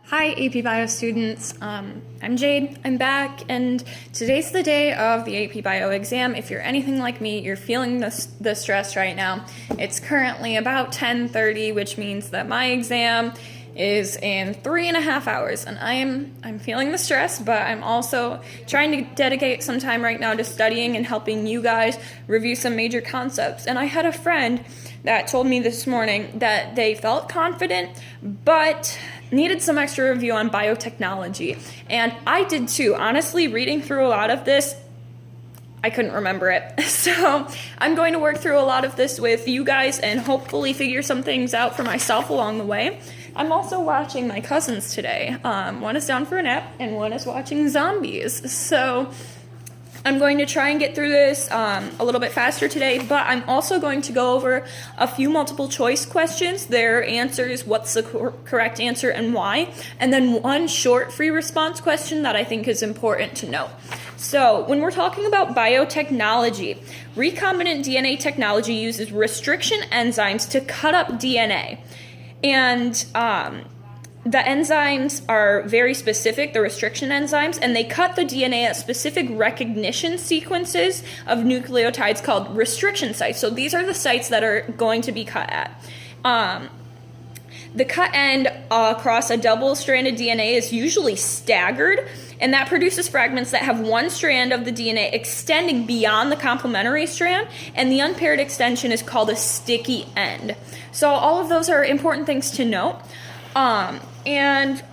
Hi, AP Bio students. I'm Jade. I'm back, and today's the day of the AP Bio exam. If you're anything like me, you're feeling the stress right now. It's currently about 10:30, which means that my exam is in 3.5 hours, and I'm feeling the stress, but I'm also trying to dedicate some time right now to studying and helping you guys review some major concepts. And I had a friend that told me this morning that they felt confident, but needed some extra review on biotechnology. And I did too. Honestly, reading through a lot of this, I couldn't remember it. So I'm going to work through a lot of this with you guys and hopefully figure some things out for myself along the way. I'm also watching my cousins today. One is down for a nap and one is watching zombies. So I'm going to try and get through this a little bit faster today, but I'm also going to go over a few multiple choice questions, their answers, what's the correct answer and why, and then one short free response question that I think is important to know. So when we're talking about biotechnology, recombinant DNA technology uses restriction enzymes to cut up DNA. And the enzymes are very specific, the restriction enzymes, and they cut the DNA at specific recognition sequences of nucleotides called restriction sites. So these are the sites that are going to be cut at. The cut end across a double-stranded DNA is usually staggered, and that produces fragments that have one strand of the DNA extending beyond the complementary strand, and the unpaired extension is called a sticky end. So all of those are important things to note. And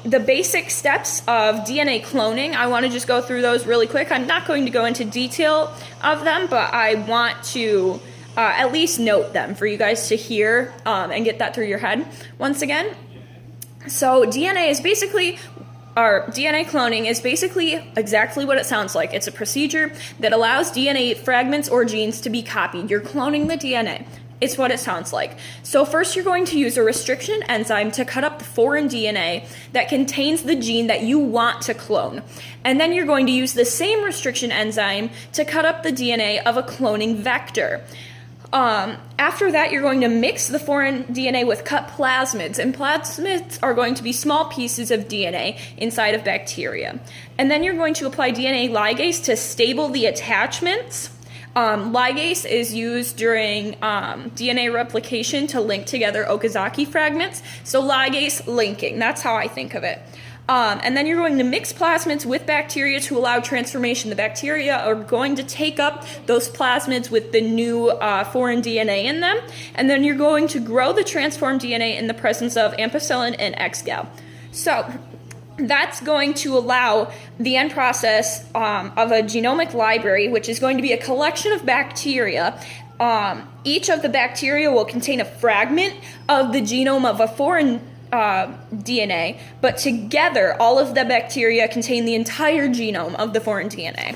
the basic steps of DNA cloning, I want to just go through those really quick. I'm not going to go into detail of them, but I want to at least note them for you guys to hear and get that through your head once again. So DNA cloning is basically exactly what it sounds like. It's a procedure that allows DNA fragments or genes to be copied. You're cloning the DNA. It's what it sounds like. So first you're going to use a restriction enzyme to cut up the foreign DNA that contains the gene that you want to clone. And then you're going to use the same restriction enzyme to cut up the DNA of a cloning vector. After that, you're going to mix the foreign DNA with cut plasmids, and plasmids are going to be small pieces of DNA inside of bacteria. And then you're going to apply DNA ligase to stable the attachments. Ligase is used during DNA replication to link together Okazaki fragments. So ligase linking, that's how I think of it. And then you're going to mix plasmids with bacteria to allow transformation. The bacteria are going to take up those plasmids with the new foreign DNA in them. And then you're going to grow the transformed DNA in the presence of ampicillin and XGAL. So that's going to allow the end process of a genomic library, which is going to be a collection of bacteria. Each of the bacteria will contain a fragment of the genome of a foreign DNA, but together all of the bacteria contain the entire genome of the foreign DNA.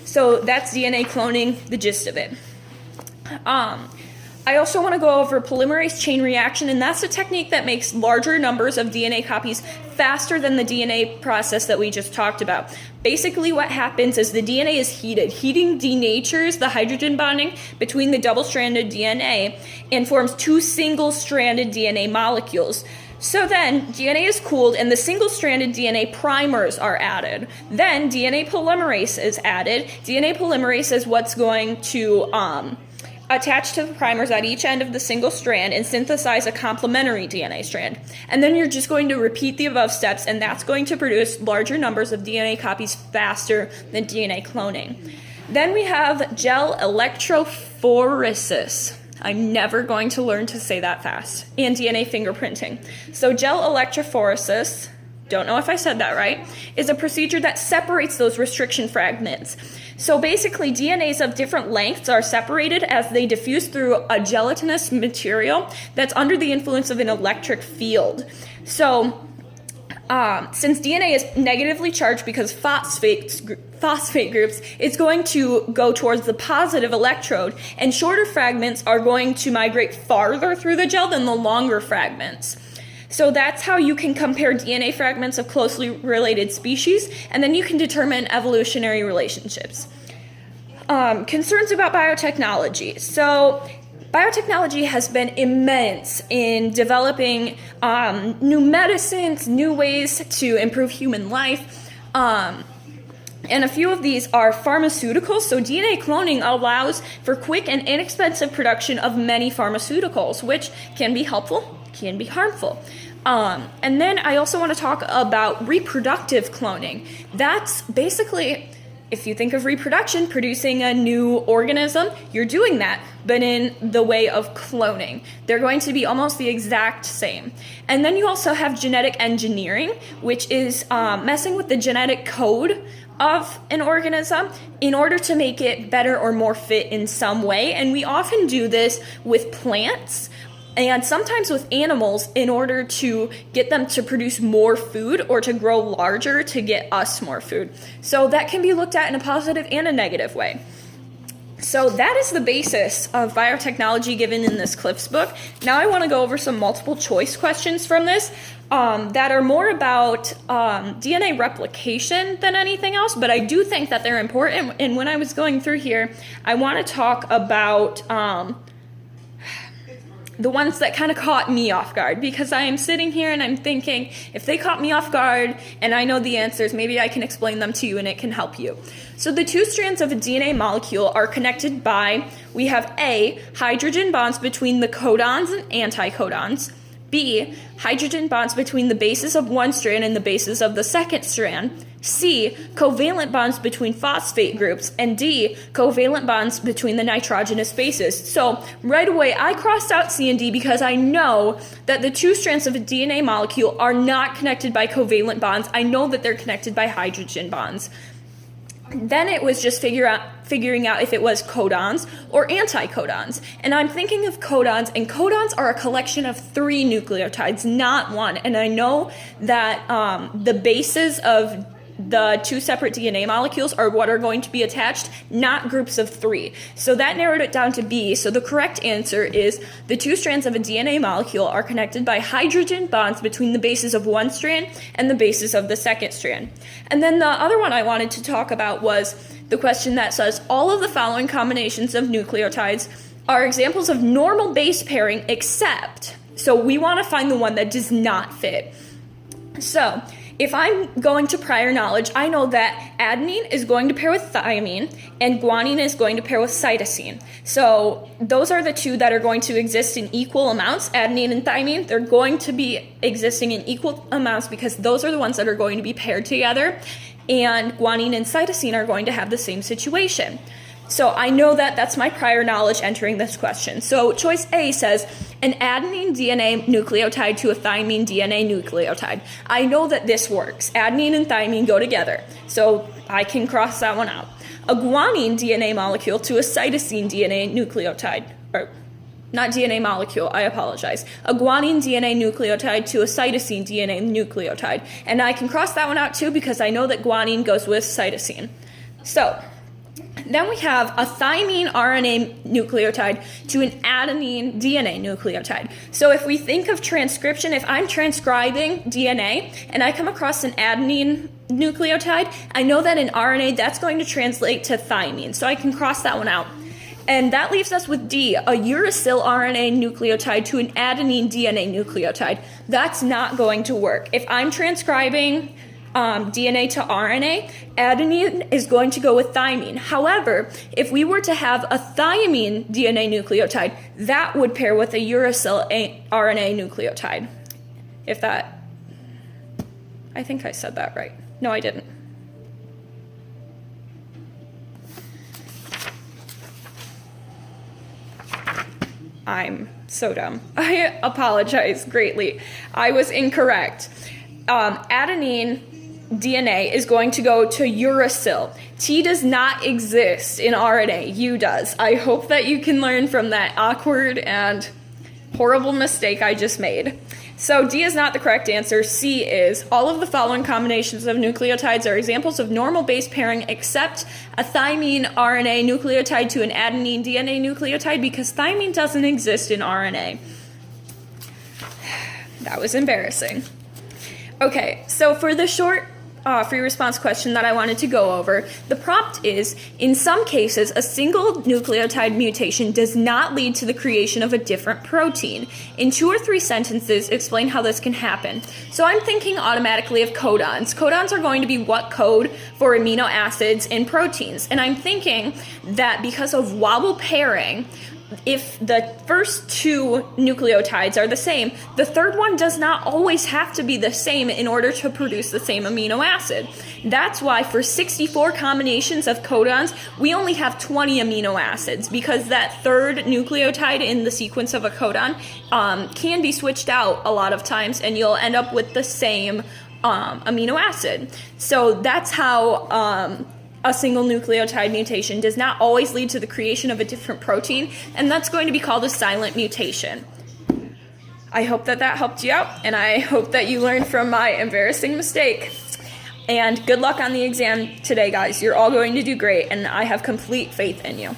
So that's DNA cloning, the gist of it. I also want to go over polymerase chain reaction, and that's a technique that makes larger numbers of DNA copies faster than the DNA process that we just talked about. Basically what happens is the DNA is heated. Heating denatures the hydrogen bonding between the double-stranded DNA and forms two single-stranded DNA molecules. So then DNA is cooled and the single-stranded DNA primers are added. Then DNA polymerase is added. DNA polymerase is what's going to attach to the primers at each end of the single strand and synthesize a complementary DNA strand. And then you're just going to repeat the above steps, and that's going to produce larger numbers of DNA copies faster than DNA cloning. Then we have gel electrophoresis. I'm never going to learn to say that fast. And DNA fingerprinting. So gel electrophoresis, don't know if I said that right, is a procedure that separates those restriction fragments. So basically, DNAs of different lengths are separated as they diffuse through a gelatinous material that's under the influence of an electric field. So since DNA is negatively charged because phosphate groups, it's going to go towards the positive electrode, and shorter fragments are going to migrate farther through the gel than the longer fragments. So that's how you can compare DNA fragments of closely related species, and then you can determine evolutionary relationships. Concerns about biotechnology. So biotechnology has been immense in developing new medicines, new ways to improve human life. And a few of these are pharmaceuticals. So DNA cloning allows for quick and inexpensive production of many pharmaceuticals, which can be helpful, can be harmful. And then I also want to talk about reproductive cloning. That's basically, if you think of reproduction, producing a new organism, you're doing that, but in the way of cloning. They're going to be almost the exact same. And then you also have genetic engineering, which is messing with the genetic code of an organism in order to make it better or more fit in some way. And we often do this with plants and sometimes with animals in order to get them to produce more food or to grow larger to get us more food. So that can be looked at in a positive and a negative way. So that is the basis of biotechnology given in this Cliff's book. Now I want to go over some multiple choice questions from this that are more about DNA replication than anything else, but I do think that they're important. And when I was going through here, I want to talk about the ones that kind of caught me off guard, because I am sitting here and I'm thinking, if they caught me off guard and I know the answers, maybe I can explain them to you and it can help you. So the two strands of a DNA molecule are connected by, we have A, hydrogen bonds between the codons and anticodons, B, hydrogen bonds between the bases of one strand and the bases of the second strand, C, covalent bonds between phosphate groups, and D, covalent bonds between the nitrogenous bases. So right away, I crossed out C and D because I know that the two strands of a DNA molecule are not connected by covalent bonds. I know that they're connected by hydrogen bonds. Then it was just figuring out if it was codons or anticodons. And I'm thinking of codons, and codons are a collection of 3 nucleotides, not one. And I know that the bases of the 2 separate DNA molecules are what are going to be attached, not groups of 3. So that narrowed it down to B. So the correct answer is the 2 strands of a DNA molecule are connected by hydrogen bonds between the bases of one strand and the bases of the second strand. And then the other one I wanted to talk about was the question that says, all of the following combinations of nucleotides are examples of normal base pairing except, so we want to find the one that does not fit. So if I'm going to prior knowledge, I know that adenine is going to pair with thymine and guanine is going to pair with cytosine. So those are the 2 that are going to exist in equal amounts. Adenine and thymine, they're going to be existing in equal amounts because those are the ones that are going to be paired together. And guanine and cytosine are going to have the same situation. So I know that that's my prior knowledge entering this question. So choice A says an adenine DNA nucleotide to a thymine DNA nucleotide. I know that this works. Adenine and thymine go together, so I can cross that one out. A guanine DNA molecule to a cytosine DNA nucleotide, or not DNA molecule, I apologize. A guanine DNA nucleotide to a cytosine DNA nucleotide. And I can cross that one out too because I know that guanine goes with cytosine. So then we have a thymine RNA nucleotide to an adenine DNA nucleotide. So if we think of transcription, if I'm transcribing DNA and I come across an adenine nucleotide, I know that in RNA that's going to translate to thymine. So I can cross that one out. And that leaves us with D, a uracil RNA nucleotide to an adenine DNA nucleotide. That's not going to work. If I'm transcribing DNA to RNA, adenine is going to go with thymine. However, if we were to have a thymine DNA nucleotide, that would pair with a uracil RNA nucleotide. If that, I think I said that right. No, I didn't. I'm so dumb. I apologize greatly. I was incorrect. Adenine DNA is going to go to uracil. T does not exist in RNA. U does. I hope that you can learn from that awkward and horrible mistake I just made. So D is not the correct answer. C is. All of the following combinations of nucleotides are examples of normal base pairing except a thymine RNA nucleotide to an adenine DNA nucleotide because thymine doesn't exist in RNA. That was embarrassing. Okay, so for the short free response question that I wanted to go over. The prompt is, in some cases, a single nucleotide mutation does not lead to the creation of a different protein. In 2 or 3 sentences, explain how this can happen. So I'm thinking automatically of codons. Codons are going to be what code for amino acids in proteins. And I'm thinking that because of wobble pairing, if the first 2 nucleotides are the same, the third one does not always have to be the same in order to produce the same amino acid. That's why for 64 combinations of codons, we only have 20 amino acids, because that third nucleotide in the sequence of a codon can be switched out a lot of times, and you'll end up with the same amino acid. So that's how a single nucleotide mutation does not always lead to the creation of a different protein, and that's going to be called a silent mutation. I hope that helped you out, and I hope that you learned from my embarrassing mistake. And good luck on the exam today, guys. You're all going to do great, and I have complete faith in you.